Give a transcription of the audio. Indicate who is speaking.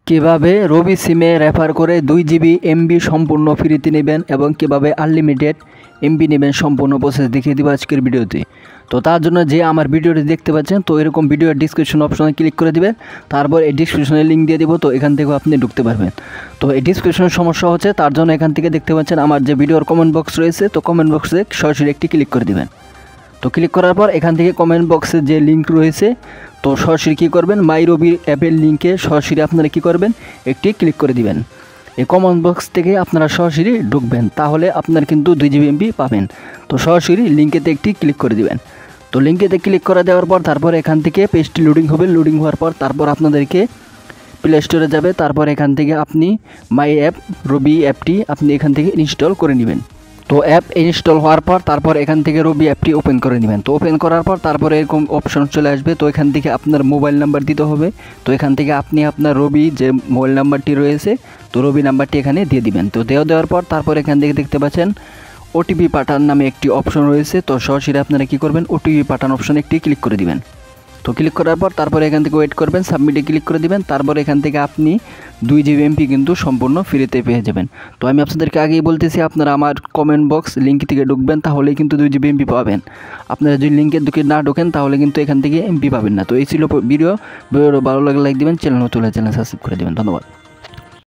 Speaker 1: কিভাবে রবি সিমে রেফার করে 2 GB এমবি সম্পূর্ণ ফ্রিতে নেবেন এবং কিভাবে আনলিমিটেড এমবি নেবেন সম্পূর্ণ প্রসেস দেখিয়ে দিব আজকের ভিডিওতে। তো তার জন্য যে আমার ভিডিওটি দেখতে পাচ্ছেন, তো এরকম ভিডিওর ডিসক্রিপশন অপশনে ক্লিক করে দিবেন, তারপর এই ডিসক্রিপশনে লিঙ্ক দিয়ে দিব, তো এখান থেকে আপনি ঢুকতে পারবেন। তো এই ডিসক্রিপশনের সমস্যা হচ্ছে, তার জন্য এখান থেকে দেখতে পাচ্ছেন আমার যে ভিডিওর কমেন্ট বক্স রয়েছে, তো কমেন্ট বক্সে সরাসরি একটি ক্লিক করে দিবেন। তো ক্লিক করার পর এখান থেকে কমেন্ট বক্সে যে লিঙ্ক রয়েছে, তো সরাসরি কী করবেন, মাই রবি অ্যাপের লিঙ্কে সরাসরি আপনারা কী করবেন, একটি ক্লিক করে দিবেন। এই কমেন্ট বক্স থেকে আপনারা সরাসরি ঢুকবেন, তাহলে আপনার কিন্তু 2 GB এমবি পাবেন। তো সরাসরি লিঙ্কেতে একটি ক্লিক করে দিবেন। তো লিঙ্কেতে ক্লিক করে দেওয়ার পর তারপর এখান থেকে পেজটি লোডিং হবে। লোডিং হওয়ার পর তারপর আপনাদেরকে প্লে স্টোরে যাবে, তারপর এখান থেকে আপনি মাই অ্যাপ রবি অ্যাপটি আপনি এখান থেকে ইনস্টল করে নেবেন। তো অ্যাপ ইনস্টল হওয়ার পর তারপর এখান থেকে রবি অ্যাপটি ওপেন করে নেবেন। তো ওপেন করার পর তারপরে এরকম অপশন চলে আসবে, তো এখান থেকে আপনার মোবাইল নাম্বার দিতে হবে। তো এখান থেকে আপনি আপনার রবি যে মোবাইল নাম্বারটি রয়েছে, তো রবি নাম্বারটি এখানে দিয়ে দিবেন। তো দেওয়ার পর তারপর এখান থেকে দেখতে পাচ্ছেন ওটিপি পাঠান নামে একটি অপশন রয়েছে। তো সরাসরি আপনারা কী করবেন, ওটিপি পাঠান অপশনে একটি ক্লিক করে দিবেন। তো ক্লিক করার পর তারপরে এখান থেকে ওয়েট করবেন, সাবমিটে ক্লিক করে দিবেন। তারপর এখান থেকে আপনি 2 GB এমবি কিন্তু সম্পূর্ণ ফ্রিতে পেয়ে যাবেন। তো আমি আপনাদেরকে আগেই বলতেছি, আপনারা আমার কমেন্ট বক্স লিঙ্ক থেকে ঢুকবেন, তাহলেই কিন্তু 2 GB এমবি পাবেন। আপনারা যদি লিঙ্কের দিকে না ঢোকেন তাহলে কিন্তু এখান থেকে এমবি পাবেন না। তো এই ছিল ভিডিও ভালো লাগলে লাইক দিবেন, চ্যানেল নতুন হলে চ্যানেল সাবস্ক্রাইব করে দেবেন। ধন্যবাদ।